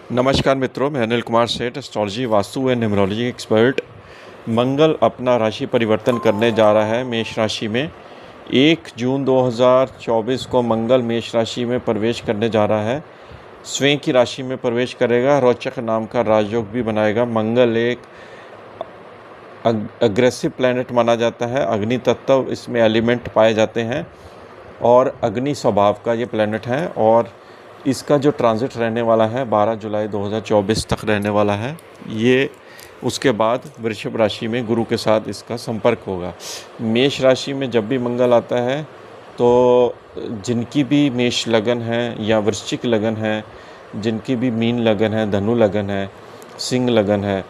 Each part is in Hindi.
नमस्कार मित्रों, मैं Anil Kumar Seth, astrology, vastu and numerology expert. Mangal अपना राशि परिवर्तन करने जा रहा है मेष राशि में। 1 जून 2024 को मंगल मेष राशि में प्रवेश करने जा रहा है। स्वयं की राशि में प्रवेश करेगा। रोचक नाम का राजयोग भी बनाएगा। मंगल एक अग्रेसिव प्लैनेट माना जाता है। अग्नि तत्व इसमें एलिमेंट पाए जाते हैं और अग्नि स्वभाव का ये प्लैनेट है। और इसका जो ट्रांजिट रहने वाला है 12 जुलाई 2024 तक रहने वाला है। ये उसके बाद वृषभ राशि में गुरु के साथ इसका संपर्क होगा। मेष राशि में जब भी मंगल आता है तो जिनकी भी मेष लगन है या वृश्चिक लगन है, जिनकी भी मीन लगन है, धनु लगन है, सिंह लगन है,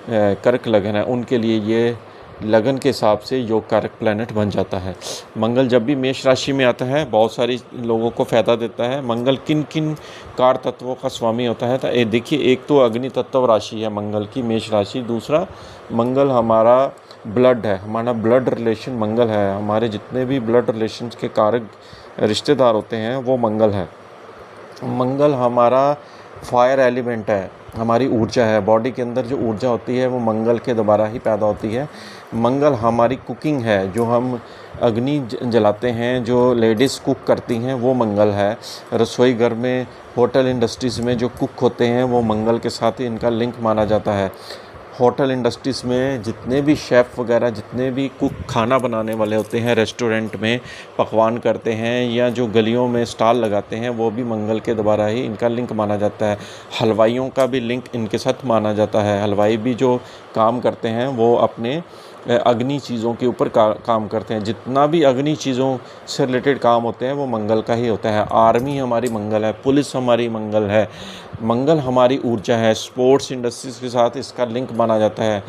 कर्क लगन है, उनके लिए ये लगन के हिसाब से योग कारक प्लैनेट बन जाता है। मंगल जब भी मेष राशि में आता है बहुत सारी लोगों को फ़ायदा देता है। मंगल किन किन कार तत्वों का स्वामी होता है? तो देखिए, एक तो अग्नि तत्व राशि है मंगल की, मेष राशि। दूसरा, मंगल हमारा ब्लड है, हमारा ब्लड रिलेशन मंगल है। हमारे जितने भी ब्लड रिलेशंस के कारक रिश्तेदार होते हैं वो मंगल है। मंगल हमारा फायर एलिमेंट है, हमारी ऊर्जा है। बॉडी के अंदर जो ऊर्जा होती है वो मंगल के द्वारा ही पैदा होती है। मंगल हमारी कुकिंग है, जो हम अग्नि जलाते हैं, जो लेडीज़ कुक करती हैं वो मंगल है। रसोई घर में, होटल इंडस्ट्रीज़ में जो कुक होते हैं वो मंगल के साथ ही इनका लिंक माना जाता है। होटल इंडस्ट्रीज़ में जितने भी शेफ़ वगैरह, जितने भी कुक खाना बनाने वाले होते हैं, रेस्टोरेंट में पकवान करते हैं या जो गलियों में स्टॉल लगाते हैं, वो भी मंगल के द्वारा ही इनका लिंक माना जाता है। हलवाइयों का भी लिंक इनके साथ माना जाता है। हलवाई भी जो काम करते हैं वो अपने अग्नि चीज़ों के ऊपर काम करते हैं। जितना भी अग्नि चीज़ों से रिलेटेड काम होते हैं वो मंगल का ही होता है। आर्मी हमारी मंगल है, पुलिस हमारी मंगल है, मंगल हमारी ऊर्जा है। स्पोर्ट्स इंडस्ट्रीज़ के साथ इसका लिंक माना जाता है।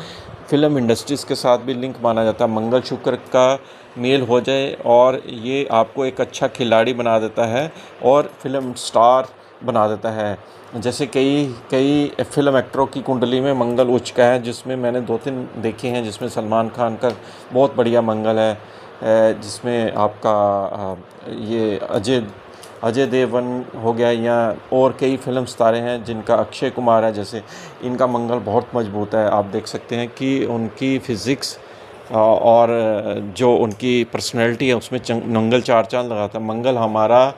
फिल्म इंडस्ट्रीज़ के साथ भी लिंक माना जाता है। मंगल शुक्र का मेल हो जाए और ये आपको एक अच्छा खिलाड़ी बना देता है और फिल्म स्टार बना देता है। जैसे कई फिल्म एक्टरों की कुंडली में मंगल उच्च का है, जिसमें मैंने 2-3 देखे हैं, जिसमें सलमान खान का बहुत बढ़िया मंगल है, जिसमें आपका ये अजय देवगन हो गया, या और कई फिल्म सितारे हैं जिनका, अक्षय कुमार है जैसे, इनका मंगल बहुत मजबूत है। आप देख सकते हैं कि उनकी फ़िज़िक्स और जो उनकी पर्सनैलिटी है उसमें मंगल 4 चाँद लगाता है। मंगल हमारा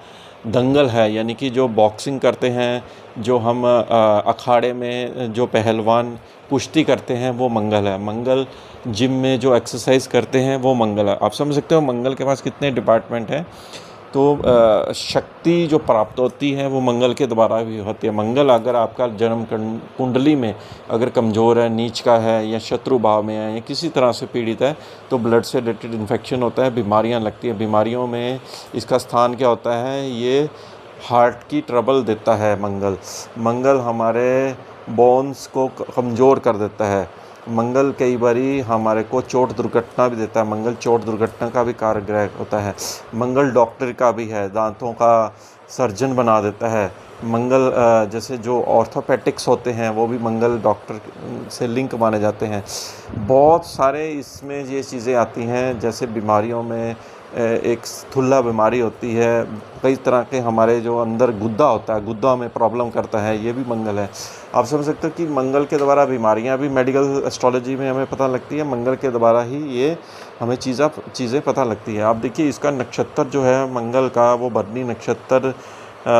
दंगल है, यानी कि जो बॉक्सिंग करते हैं, जो हम अखाड़े में जो पहलवान कुश्ती करते हैं वो मंगल है। मंगल जिम में जो एक्सरसाइज करते हैं वो मंगल है। आप समझ सकते हो मंगल के पास कितने डिपार्टमेंट हैं। तो शक्ति जो प्राप्त होती है वो मंगल के द्वारा भी होती है। मंगल अगर आपका जन्म कुंडली में अगर कमज़ोर है, नीच का है, या शत्रु भाव में है, या किसी तरह से पीड़ित है, तो ब्लड से रिलेटेड इन्फेक्शन होता है, बीमारियां लगती हैं। बीमारियों में इसका स्थान क्या होता है? ये हार्ट की ट्रबल देता है मंगल हमारे बोन्स को कमज़ोर कर देता है। मंगल कई बारी हमारे को चोट दुर्घटना भी देता है। मंगल चोट दुर्घटना का भी कारक ग्रह होता है। मंगल डॉक्टर का भी है, दांतों का सर्जन बना देता है। मंगल जैसे जो ऑर्थोपेडिक्स होते हैं वो भी मंगल डॉक्टर से लिंक माने जाते हैं। बहुत सारे इसमें ये चीज़ें आती हैं, जैसे बीमारियों में एक स्थूला बीमारी होती है, कई तरह के हमारे जो अंदर गुद्दा होता है, गुद्दा में प्रॉब्लम करता है, ये भी मंगल है। आप समझ सकते हो कि मंगल के द्वारा बीमारियां भी मेडिकल एस्ट्रोलॉजी में हमें पता लगती है। मंगल के द्वारा ही ये हमें चीज़ें पता लगती है। आप देखिए, इसका नक्षत्र जो है मंगल का, वो भरणी नक्षत्र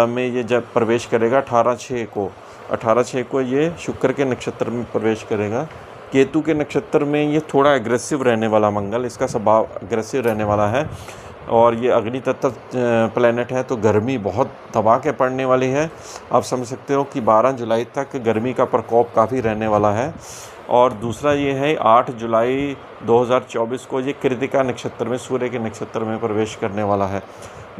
में ये जब प्रवेश करेगा 18/6 को ये शुक्र के नक्षत्र में प्रवेश करेगा। केतु के नक्षत्र में ये थोड़ा एग्रेसिव रहने वाला मंगल, इसका स्वभाव एग्रेसिव रहने वाला है। और ये अग्नि तत्व प्लैनेट है, तो गर्मी बहुत दबा के पड़ने वाली है। आप समझ सकते हो कि 12 जुलाई तक गर्मी का प्रकोप काफ़ी रहने वाला है। और दूसरा ये है, 8 जुलाई 2024 को ये कृतिका नक्षत्र में, सूर्य के नक्षत्र में प्रवेश करने वाला है।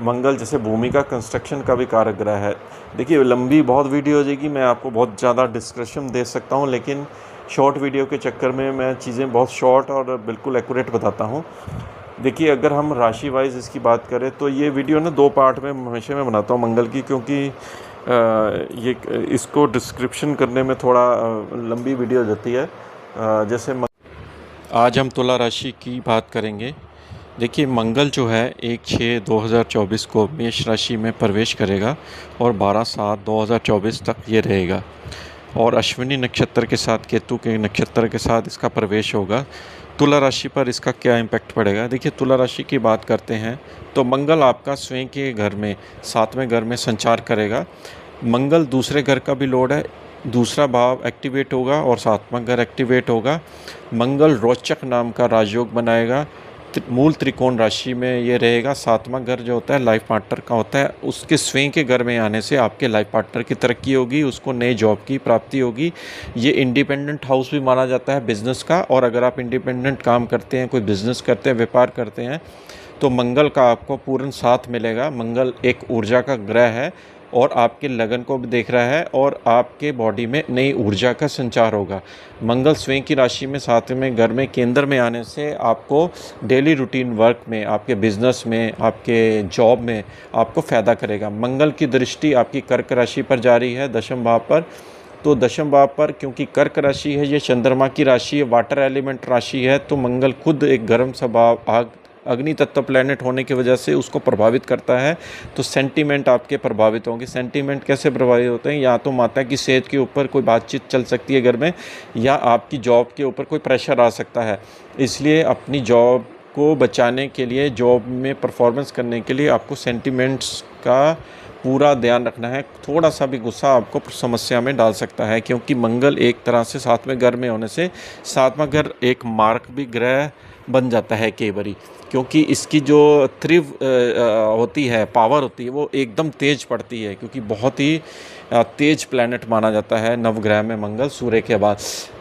मंगल जैसे भूमि का कंस्ट्रक्शन का भी कारक ग्रह है। देखिए, लंबी बहुत वीडियो हो जाएगी, मैं आपको बहुत ज़्यादा डिस्क्रिप्शन दे सकता हूँ, लेकिन शॉर्ट वीडियो के चक्कर में मैं चीज़ें बहुत शॉर्ट और बिल्कुल एक्यूरेट बताता हूँ। देखिए, अगर हम राशि वाइज इसकी बात करें तो ये वीडियो ना 2 पार्ट में हमेशा मैं बनाता हूँ मंगल की, क्योंकि ये इसको डिस्क्रिप्शन करने में थोड़ा लंबी वीडियो हो जाती है। जैसे आज हम तुला राशि की बात करेंगे। देखिए, मंगल जो है 1/6/2024 को मेष राशि में प्रवेश करेगा और 12/7/2024 तक ये रहेगा। और अश्विनी नक्षत्र के साथ, केतु के नक्षत्र के साथ इसका प्रवेश होगा। तुला राशि पर इसका क्या इम्पैक्ट पड़ेगा? देखिए, तुला राशि की बात करते हैं तो मंगल आपका स्वयं के घर में 7वें घर में संचार करेगा। मंगल दूसरे घर का भी लॉर्ड है, दूसरा भाव एक्टिवेट होगा और 7वां घर एक्टिवेट होगा। मंगल रोचक नाम का राजयोग बनाएगा, मूल त्रिकोण राशि में ये रहेगा। 7वां घर जो होता है लाइफ पार्टनर का होता है, उसके स्वयं के घर में आने से आपके लाइफ पार्टनर की तरक्की होगी, उसको नए जॉब की प्राप्ति होगी। ये इंडिपेंडेंट हाउस भी माना जाता है बिज़नेस का, और अगर आप इंडिपेंडेंट काम करते हैं, कोई बिज़नेस करते हैं, व्यापार करते हैं, तो मंगल का आपको पूर्ण साथ मिलेगा। मंगल एक ऊर्जा का ग्रह है और आपके लगन को भी देख रहा है और आपके बॉडी में नई ऊर्जा का संचार होगा। मंगल स्वयं की राशि में 7वें घर में केंद्र में आने से आपको डेली रूटीन वर्क में, आपके बिजनेस में, आपके जॉब में आपको फ़ायदा करेगा। मंगल की दृष्टि आपकी कर्क राशि पर जारी है, दशम भाव पर। तो दशम भाव पर क्योंकि कर्क राशि है, ये चंद्रमा की राशि है, वाटर एलिमेंट राशि है, तो मंगल खुद एक गर्म स्वभाव, आग, अग्नि तत्व प्लैनेट होने की वजह से उसको प्रभावित करता है। तो सेंटीमेंट आपके प्रभावित होंगे। सेंटीमेंट कैसे प्रभावित होते हैं? या तो माता की सेहत के ऊपर कोई बातचीत चल सकती है घर में, या आपकी जॉब के ऊपर कोई प्रेशर आ सकता है। इसलिए अपनी जॉब को बचाने के लिए, जॉब में परफॉर्मेंस करने के लिए आपको सेंटीमेंट्स का पूरा ध्यान रखना है। थोड़ा सा भी गुस्सा आपको समस्या में डाल सकता है, क्योंकि मंगल एक तरह से 7वें घर में होने से 7वां घर एक मार्क भी ग्रह बन जाता है कई बारी, क्योंकि इसकी जो होती है, पावर होती है, वो एकदम तेज़ पड़ती है, क्योंकि बहुत ही तेज़ प्लैनेट माना जाता है नवग्रह में मंगल, सूर्य के बाद।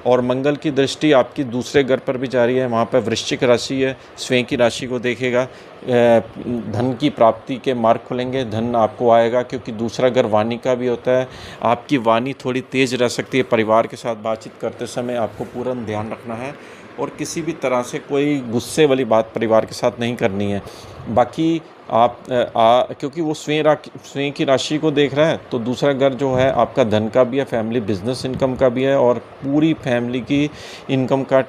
और मंगल की दृष्टि आपकी दूसरे घर पर भी जारी है, वहाँ पर वृश्चिक राशि है, स्वयं की राशि को देखेगा। धन की प्राप्ति के मार्ग खुलेंगे, धन आपको आएगा, क्योंकि दूसरा घर वाणी का भी होता है। आपकी वाणी थोड़ी तेज़ रह सकती है। परिवार के साथ बातचीत करते समय आपको पूरा ध्यान रखना है और किसी भी तरह से कोई गुस्से वाली बात परिवार के साथ नहीं करनी है। बाकी आप क्योंकि वो स्वयं की राशि को देख रहा है, तो दूसरा घर जो है आपका धन का भी है, फैमिली बिजनेस इनकम का भी है, और पूरी फैमिली की इनकम का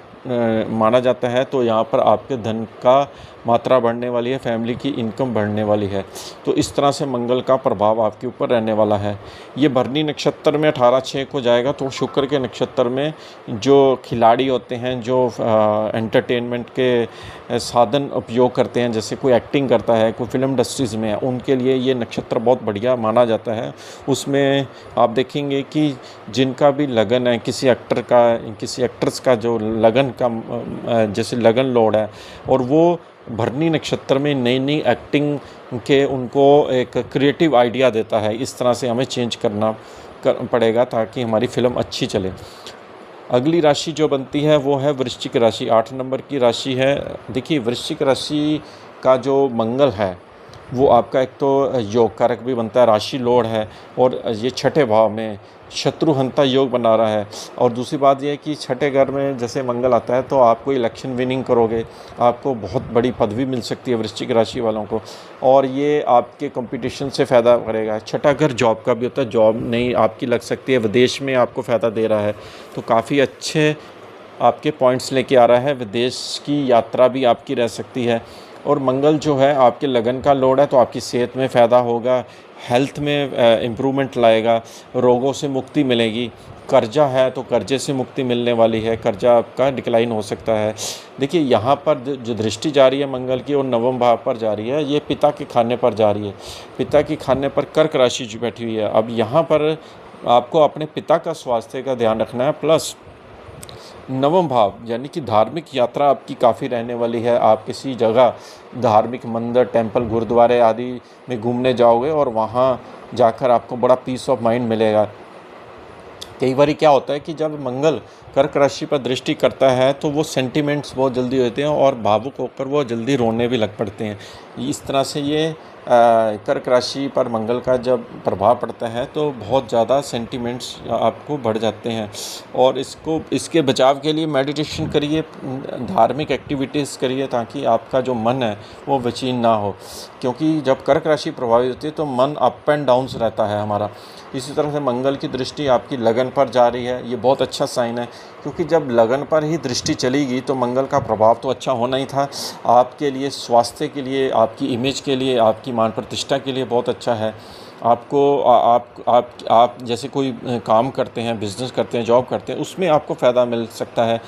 माना जाता है। तो यहाँ पर आपके धन का मात्रा बढ़ने वाली है, फैमिली की इनकम बढ़ने वाली है। तो इस तरह से मंगल का प्रभाव आपके ऊपर रहने वाला है। ये भरनी नक्षत्र में 18/6 को जाएगा, तो शुक्र के नक्षत्र में जो खिलाड़ी होते हैं, जो एंटरटेनमेंट के साधन उपयोग करते हैं, जैसे कोई एक्टिंग करता है, कोई फिल्म इंडस्ट्रीज़ में है, उनके लिए ये नक्षत्र बहुत बढ़िया माना जाता है। उसमें आप देखेंगे कि जिनका भी लगन है, किसी एक्टर का, किसी एक्ट्रेस का जो लगन का जैसे लगन लॉर्ड है, और वो भरनी नक्षत्र में नई नई एक्टिंग के उनको एक क्रिएटिव आइडिया देता है। इस तरह से हमें चेंज करना पड़ेगा ताकि हमारी फिल्म अच्छी चले। अगली राशि जो बनती है वो है वृश्चिक राशि, 8 नंबर की राशि है। देखिए, वृश्चिक राशि का जो मंगल है वो आपका एक तो योग कारक भी बनता है, राशि लॉर्ड है, और ये छठे भाव में शत्रुहंता योग बना रहा है। और दूसरी बात यह है कि छठे घर में जैसे मंगल आता है तो आप कोई इलेक्शन विनिंग करोगे, आपको बहुत बड़ी पदवी मिल सकती है वृश्चिक राशि वालों को, और ये आपके कंपटीशन से फ़ायदा करेगा। छठा घर जॉब का भी होता है, जॉब नहीं आपकी लग सकती है, विदेश में आपको फ़ायदा दे रहा है, तो काफ़ी अच्छे आपके पॉइंट्स लेके आ रहा है। विदेश की यात्रा भी आपकी रह सकती है। और मंगल जो है आपके लगन का लॉर्ड है, तो आपकी सेहत में फ़ायदा होगा, हेल्थ में इम्प्रूवमेंट लाएगा, रोगों से मुक्ति मिलेगी। कर्जा है तो कर्जे से मुक्ति मिलने वाली है, कर्जा आपका डिक्लाइन हो सकता है। देखिए, यहाँ पर जो दृष्टि जा रही है मंगल की, और नवम भाव पर जा रही है, ये पिता के खाने पर जा रही है। पिता के खाने पर कर्क राशि जो बैठी हुई है। अब यहाँ पर आपको अपने पिता का स्वास्थ्य का ध्यान रखना है, प्लस नवम भाव यानी कि धार्मिक यात्रा आपकी काफ़ी रहने वाली है। आप किसी जगह धार्मिक मंदिर, टेंपल, गुरुद्वारे आदि में घूमने जाओगे, और वहाँ जाकर आपको बड़ा पीस ऑफ माइंड मिलेगा। कई बार क्या होता है कि जब मंगल कर्क राशि पर दृष्टि करता है तो वो सेंटिमेंट्स बहुत जल्दी होते हैं, और भावुक होकर वो जल्दी रोने भी लग पड़ते हैं। इस तरह से ये कर्क राशि पर मंगल का जब प्रभाव पड़ता है तो बहुत ज़्यादा सेंटिमेंट्स आपको बढ़ जाते हैं। और इसके बचाव के लिए मेडिटेशन करिए, धार्मिक एक्टिविटीज़ करिए, ताकि आपका जो मन है वो विचलित ना हो, क्योंकि जब कर्क राशि प्रभावित होती है तो मन अप एंड डाउन्स रहता है हमारा। इसी तरह से मंगल की दृष्टि आपकी लगन पर जा रही है, ये बहुत अच्छा साइन है, क्योंकि जब लगन पर ही दृष्टि चलेगी तो मंगल का प्रभाव तो अच्छा होना ही था। आपके लिए, स्वास्थ्य के लिए, आपकी इमेज के लिए, आपकी मान प्रतिष्ठा के लिए बहुत अच्छा है। आपको आप जैसे कोई काम करते हैं, बिज़नेस करते हैं, जॉब करते हैं, उसमें आपको फ़ायदा मिल सकता है।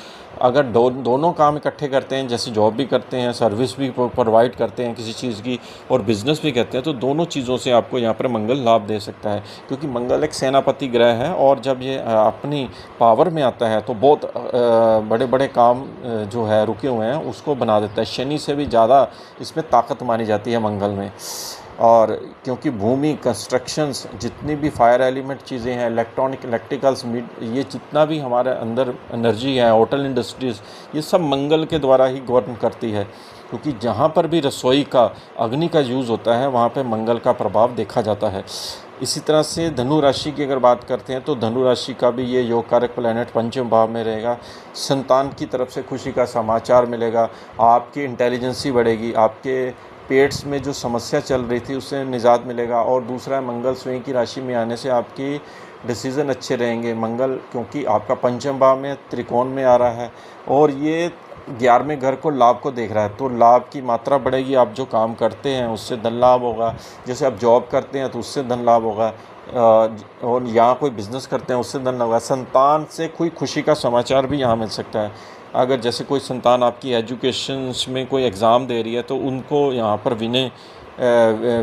अगर दोनों काम इकट्ठे करते हैं, जैसे जॉब भी करते हैं, सर्विस भी प्रोवाइड करते हैं किसी चीज़ की, और बिज़नेस भी करते हैं, तो दोनों चीज़ों से आपको यहाँ पर मंगल लाभ दे सकता है। क्योंकि मंगल एक सेनापति ग्रह है, और जब ये अपनी पावर में आता है तो बहुत बड़े बड़े काम जो है रुके हुए हैं उसको बना देता है। शनि से भी ज़्यादा इसमें ताकत मानी जाती है मंगल में। और क्योंकि भूमि, कंस्ट्रक्शंस, जितनी भी फायर एलिमेंट चीज़ें हैं, इलेक्ट्रिकल्स, ये जितना भी हमारे अंदर एनर्जी है, होटल इंडस्ट्रीज़, ये सब मंगल के द्वारा ही गवर्न करती है। क्योंकि जहाँ पर भी रसोई का, अग्नि का यूज़ होता है, वहाँ पे मंगल का प्रभाव देखा जाता है। इसी तरह से धनु राशि की अगर बात करते हैं तो धनु राशि का भी ये योग कारक प्लैनेट पंचम भाव में रहेगा। संतान की तरफ से खुशी का समाचार मिलेगा, आपकी इंटेलिजेंसी बढ़ेगी, आपके पेट्स में जो समस्या चल रही थी उससे निजात मिलेगा। और दूसरा, मंगल स्वयं की राशि में आने से आपकी डिसीज़न अच्छे रहेंगे। मंगल क्योंकि आपका पंचम भाव में त्रिकोण में आ रहा है, और ये 11वें घर को, लाभ को देख रहा है, तो लाभ की मात्रा बढ़ेगी। आप जो काम करते हैं उससे धन लाभ होगा, जैसे आप जॉब करते हैं तो उससे धन लाभ होगा, और यहाँ कोई बिज़नेस करते हैं उससे धन होगा। संतान से कोई खुशी का समाचार भी यहाँ मिल सकता है। अगर जैसे कोई संतान आपकी एजुकेशंस में कोई एग्ज़ाम दे रही है तो उनको यहाँ पर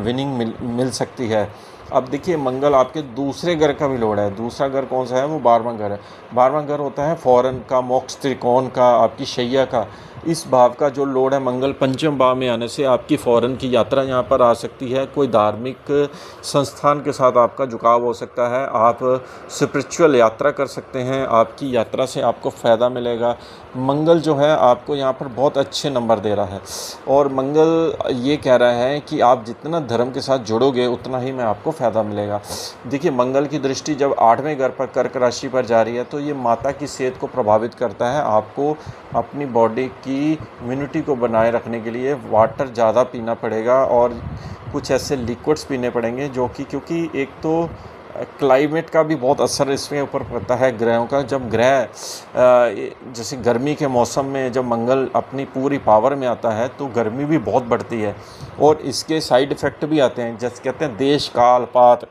विनिंग मिल सकती है। अब देखिए, मंगल आपके दूसरे घर का भी लॉर्ड है। दूसरा घर कौन सा है? वो 12वां घर है। 12वां घर होता है फॉरेन का, मोक्ष त्रिकोण का, आपकी शैया का। इस भाव का जो लॉर्ड है मंगल, पंचम भाव में आने से आपकी फ़ॉरेन की यात्रा यहाँ पर आ सकती है। कोई धार्मिक संस्थान के साथ आपका झुकाव हो सकता है, आप स्पिरिचुअल यात्रा कर सकते हैं, आपकी यात्रा से आपको फ़ायदा मिलेगा। मंगल जो है आपको यहाँ पर बहुत अच्छे नंबर दे रहा है, और मंगल ये कह रहा है कि आप जितना धर्म के साथ जुड़ोगे उतना ही में आपको फ़ायदा मिलेगा। देखिए, मंगल की दृष्टि जब 8वें घर पर, कर्क राशि पर जा रही है, तो ये माता की सेहत को प्रभावित करता है। आपको अपनी बॉडी की इम्यूनिटी को बनाए रखने के लिए वाटर ज़्यादा पीना पड़ेगा, और कुछ ऐसे लिक्विड्स पीने पड़ेंगे जो कि, क्योंकि एक तो क्लाइमेट का भी बहुत असर इसमें ऊपर पड़ता है ग्रहों का। जब ग्रह जैसे गर्मी के मौसम में जब मंगल अपनी पूरी पावर में आता है तो गर्मी भी बहुत बढ़ती है, और इसके साइड इफ़ेक्ट भी आते हैं, जैसे कहते हैं देश, काल, पात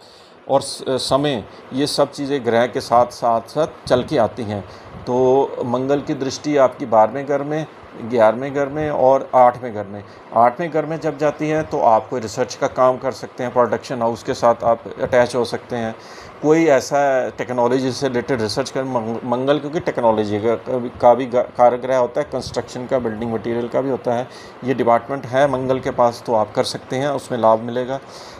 और समय, ये सब चीज़ें ग्रह के साथ साथ चल के आती हैं। तो मंगल की दृष्टि आपकी 12वें घर में, 11वें घर में और 8वें घर में, 8वें घर में जब जाती है तो आप कोई रिसर्च का काम कर सकते हैं, प्रोडक्शन हाउस के साथ आप अटैच हो सकते हैं, कोई ऐसा टेक्नोलॉजी से रिलेटेड रिसर्च कर। मंगल क्योंकि टेक्नोलॉजी का भी कारक ग्रह होता है, कंस्ट्रक्शन का, बिल्डिंग मटेरियल का भी होता है, ये डिपार्टमेंट है मंगल के पास, तो आप कर सकते हैं, उसमें लाभ मिलेगा।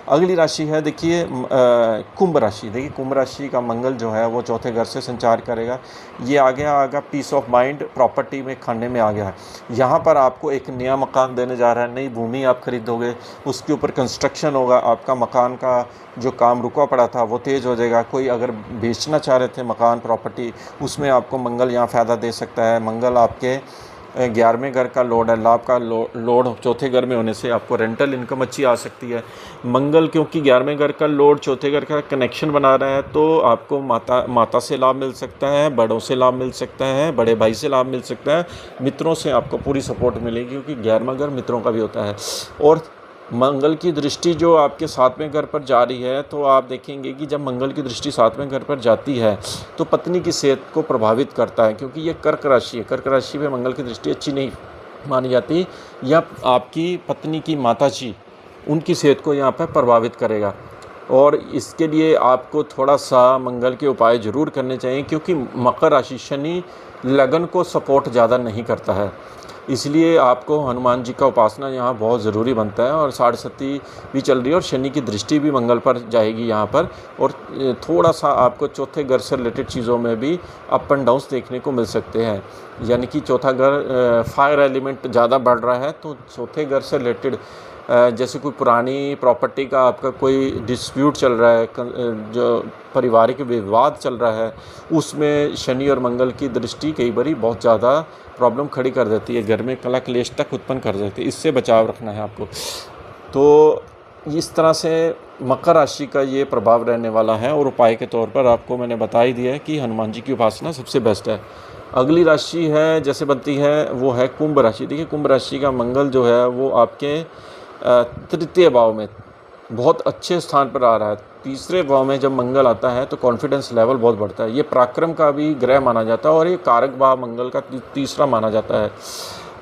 अगली राशि है, देखिए, कुंभ राशि। देखिए, कुंभ राशि का मंगल जो है वो चौथे घर से संचार करेगा। ये आ गया पीस ऑफ माइंड, प्रॉपर्टी में खाने में आ गया है। यहाँ पर आपको एक नया मकान देने जा रहा है, नई भूमि आप खरीदोगे, उसके ऊपर कंस्ट्रक्शन होगा, आपका मकान का जो काम रुका पड़ा था वो तेज़ हो जाएगा। कोई अगर बेचना चाह रहे थे मकान, प्रॉपर्टी, उसमें आपको मंगल यहाँ फ़ायदा दे सकता है। मंगल आपके 11वें घर का लॉर्ड है, लाभ का लॉर्ड चौथे घर में होने से आपको रेंटल इनकम अच्छी आ सकती है। मंगल क्योंकि 11वें घर का लॉर्ड चौथे घर का कनेक्शन बना रहा है, तो आपको माता से लाभ मिल सकता है, बड़ों से लाभ मिल सकता है, बड़े भाई से लाभ मिल सकता है, मित्रों से आपको पूरी सपोर्ट मिलेगी, क्योंकि 11वां घर मित्रों का भी होता है। और मंगल की दृष्टि जो आपके 7वें घर पर जा रही है, तो आप देखेंगे कि जब मंगल की दृष्टि 7वें घर पर जाती है तो पत्नी की सेहत को प्रभावित करता है, क्योंकि ये कर्क राशि है। कर्क राशि में मंगल की दृष्टि अच्छी नहीं मानी जाती, या आपकी पत्नी की माताजी, उनकी सेहत को यहाँ पर प्रभावित करेगा। और इसके लिए आपको थोड़ा सा मंगल के उपाय ज़रूर करने चाहिए, क्योंकि मकर राशि, शनि लगन को सपोर्ट ज़्यादा नहीं करता है, इसलिए आपको हनुमान जी का उपासना यहाँ बहुत ज़रूरी बनता है। और 6.5 भी चल रही है, और शनि की दृष्टि भी मंगल पर जाएगी यहाँ पर, और थोड़ा सा आपको चौथे घर से रिलेटेड चीज़ों में भी अप एंड डाउन्स देखने को मिल सकते हैं। यानी कि चौथा घर फायर एलिमेंट ज़्यादा बढ़ रहा है, तो चौथे घर से रिलेटेड जैसे कोई पुरानी प्रॉपर्टी का आपका कोई डिस्प्यूट चल रहा है, जो पारिवारिक विवाद चल रहा है, उसमें शनि और मंगल की दृष्टि कई बारी बहुत ज़्यादा प्रॉब्लम खड़ी कर देती है, घर में कलह क्लेश तक उत्पन्न कर देती है। इससे बचाव रखना है आपको। तो इस तरह से मकर राशि का ये प्रभाव रहने वाला है, और उपाय के तौर पर आपको मैंने बता ही दिया है कि हनुमान जी की उपासना सबसे बेस्ट है। अगली राशि है जैसे बनती है वो है कुंभ राशि। देखिए, कुंभ राशि का मंगल जो है वो आपके तृतीय भाव में बहुत अच्छे स्थान पर आ रहा है। तीसरे भाव में जब मंगल आता है तो कॉन्फिडेंस लेवल बहुत बढ़ता है। ये पराक्रम का भी ग्रह माना जाता है और ये कारक भाव मंगल का तीसरा माना जाता है।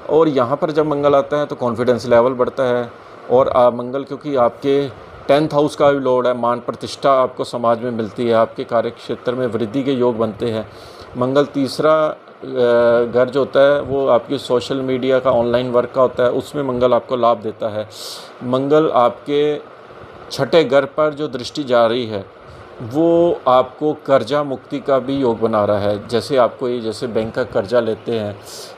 और यहाँ पर जब मंगल आता है तो कॉन्फिडेंस लेवल बढ़ता है। और मंगल क्योंकि आपके 10th हाउस का भी लॉर्ड है, मान प्रतिष्ठा आपको समाज में मिलती है, आपके कार्य क्षेत्र में वृद्धि के योग बनते हैं। मंगल तीसरा घर जो होता है वो आपकी सोशल मीडिया का, ऑनलाइन वर्क का होता है, उसमें मंगल आपको लाभ देता है। मंगल आपके छठे घर पर जो दृष्टि जा रही है वो आपको कर्जा मुक्ति का भी योग बना रहा है। जैसे आपको ये जैसे बैंक का कर्जा लेते हैं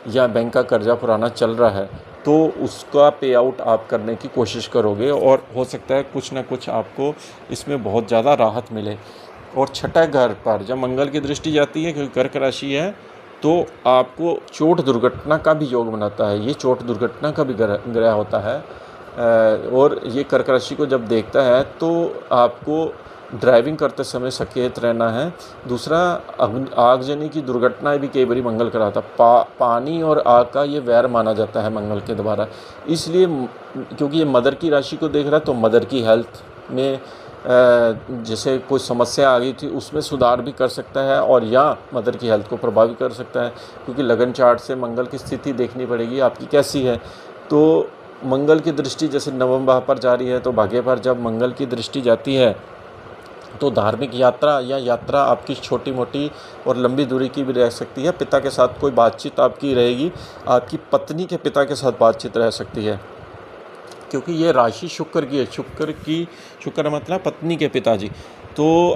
या बैंक का कर्जा पुराना चल रहा है तो उसका पे आउट आप करने की कोशिश करोगे और हो सकता है कुछ ना कुछ आपको इसमें बहुत ज़्यादा राहत मिले। और छठा घर पर जब मंगल की दृष्टि जाती है, क्योंकि कर्क राशि है, तो आपको चोट दुर्घटना का भी योग बनाता है। ये चोट दुर्घटना का भी ग्रह होता है। और ये कर्क राशि को जब देखता है तो आपको ड्राइविंग करते समय सचेत रहना है। दूसरा, आगजनी की दुर्घटनाएं भी कई बार मंगल कराता। पानी और आग का ये वैर माना जाता है मंगल के द्वारा। इसलिए क्योंकि ये मदर की राशि को देख रहा है तो मदर की हेल्थ में जैसे कोई समस्या आ गई थी उसमें सुधार भी कर सकता है और या मदर की हेल्थ को प्रभावित कर सकता है। क्योंकि लगन चार्ट से मंगल की स्थिति देखनी पड़ेगी आपकी कैसी है। तो मंगल की दृष्टि जैसे नवम भाव पर जा रही है तो भाग्य पर जब मंगल की दृष्टि जाती है तो धार्मिक यात्रा या यात्रा आपकी छोटी मोटी और लंबी दूरी की भी रह सकती है। पिता के साथ कोई बातचीत आपकी रहेगी, आपकी पत्नी के पिता के साथ बातचीत रह सकती है, क्योंकि ये राशि शुक्र की है। शुक्र मतलब पत्नी के पिताजी। तो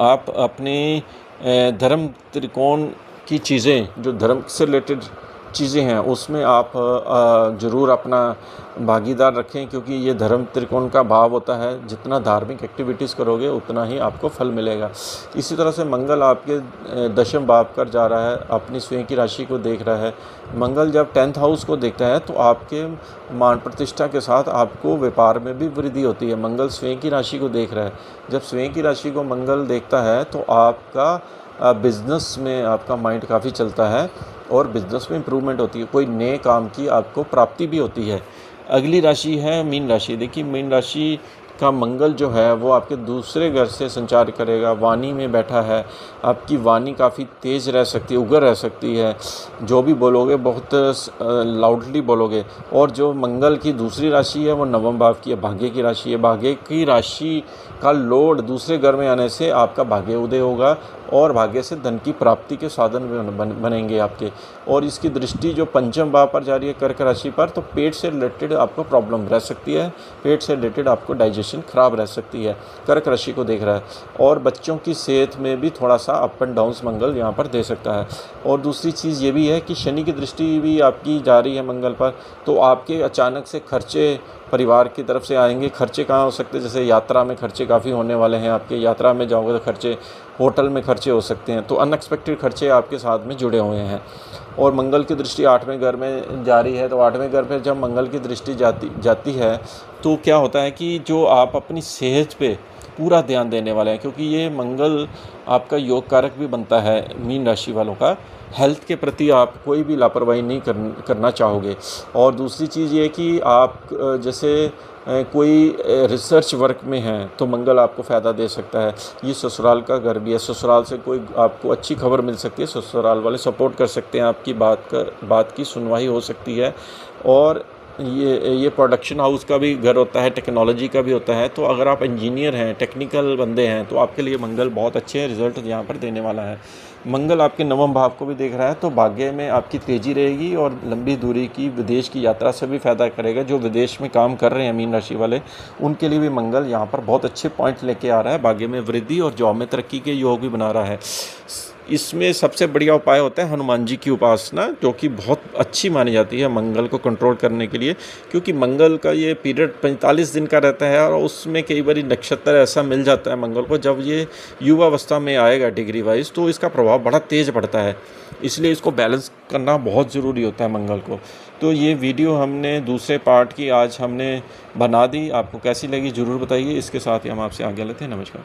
आप अपने धर्म त्रिकोण की चीज़ें, जो धर्म से रिलेटेड चीज़ें हैं, उसमें आप ज़रूर अपना भागीदार रखें, क्योंकि ये धर्म त्रिकोण का भाव होता है। जितना धार्मिक एक्टिविटीज़ करोगे उतना ही आपको फल मिलेगा। इसी तरह से मंगल आपके दशम भाव पर जा रहा है, अपनी स्वयं की राशि को देख रहा है। मंगल जब 10th हाउस को देखता है तो आपके मान प्रतिष्ठा के साथ आपको व्यापार में भी वृद्धि होती है। मंगल स्वयं की राशि को देख रहा है। जब स्वयं की राशि को मंगल देखता है तो आपका बिज़नेस में आपका माइंड काफ़ी चलता है और बिज़नेस में इम्प्रूवमेंट होती है। कोई नए काम की आपको प्राप्ति भी होती है। अगली राशि है मीन राशि। देखिए, मीन राशि का मंगल जो है वो आपके दूसरे घर से संचार करेगा। वाणी में बैठा है, आपकी वाणी काफ़ी तेज़ रह सकती है, उग्र रह सकती है। जो भी बोलोगे बहुत लाउडली बोलोगे। और जो मंगल की दूसरी राशि है वो नवम भाव की है, भाग्य की राशि है। भाग्य की राशि का लोड दूसरे घर में आने से आपका भाग्य उदय होगा और भाग्य से धन की प्राप्ति के साधन बनेंगे आपके। और इसकी दृष्टि जो पंचम भाव पर जा रही है कर्क राशि पर, तो पेट से रिलेटेड आपको प्रॉब्लम रह सकती है। पेट से रिलेटेड आपको डाइजेशन खराब रह सकती है। कर्क राशि को देख रहा है। और बच्चों की सेहत में भी थोड़ा सा अप एंड डाउन्स मंगल यहाँ पर दे सकता है। और दूसरी चीज़ ये भी है कि शनि की दृष्टि भी आपकी जा रही है मंगल पर, तो आपके अचानक से खर्चे परिवार की तरफ से आएंगे। खर्चे कहाँ हो सकते हैं, जैसे यात्रा में खर्चे काफ़ी होने वाले हैं आपके। यात्रा में जाओगे तो खर्चे, होटल में खर्चे हो सकते हैं। तो अनएक्सपेक्टेड खर्चे आपके साथ में जुड़े हुए हैं। और मंगल की दृष्टि 8वें घर में जा रही है, तो 8वें घर पे जब मंगल की दृष्टि जाती है तो क्या होता है कि जो आप अपनी सेहत पे पूरा ध्यान देने वाले हैं, क्योंकि ये मंगल आपका योग कारक भी बनता है मीन राशि वालों का। हेल्थ के प्रति आप कोई भी लापरवाही नहीं करना चाहोगे। और दूसरी चीज़ ये कि आप जैसे कोई रिसर्च वर्क में हैं तो मंगल आपको फ़ायदा दे सकता है। ये ससुराल का घर भी है, ससुराल से कोई आपको अच्छी खबर मिल सकती है। ससुराल वाले सपोर्ट कर सकते हैं, आपकी बात की सुनवाई हो सकती है। और ये प्रोडक्शन हाउस का भी घर होता है, टेक्नोलॉजी का भी होता है। तो अगर आप इंजीनियर हैं, टेक्निकल बंदे हैं, तो आपके लिए मंगल बहुत अच्छे रिजल्ट यहाँ पर देने वाला है। मंगल आपके नवम भाव को भी देख रहा है, तो भाग्य में आपकी तेज़ी रहेगी और लंबी दूरी की विदेश की यात्रा से भी फ़ायदा करेगा। जो विदेश में काम कर रहे हैं मीन राशि वाले, उनके लिए भी मंगल यहाँ पर बहुत अच्छे पॉइंट लेके आ रहा है। भाग्य में वृद्धि और जॉब में तरक्की के योग भी बना रहा है। इसमें सबसे बढ़िया उपाय होता है हनुमान जी की उपासना, जो कि बहुत अच्छी मानी जाती है मंगल को कंट्रोल करने के लिए। क्योंकि मंगल का ये पीरियड 45 दिन का रहता है और उसमें कई बार नक्षत्र ऐसा मिल जाता है मंगल को, जब ये युवावस्था में आएगा डिग्री वाइज, तो इसका प्रभाव बड़ा तेज़ पड़ता है। इसलिए इसको बैलेंस करना बहुत ज़रूरी होता है मंगल को। तो ये वीडियो हमने दूसरे पार्ट की आज हमने बना दी। आपको कैसी लगी ज़रूर बताइए। इसके साथ ही हम आपसे आगे लेते हैं। नमस्कार।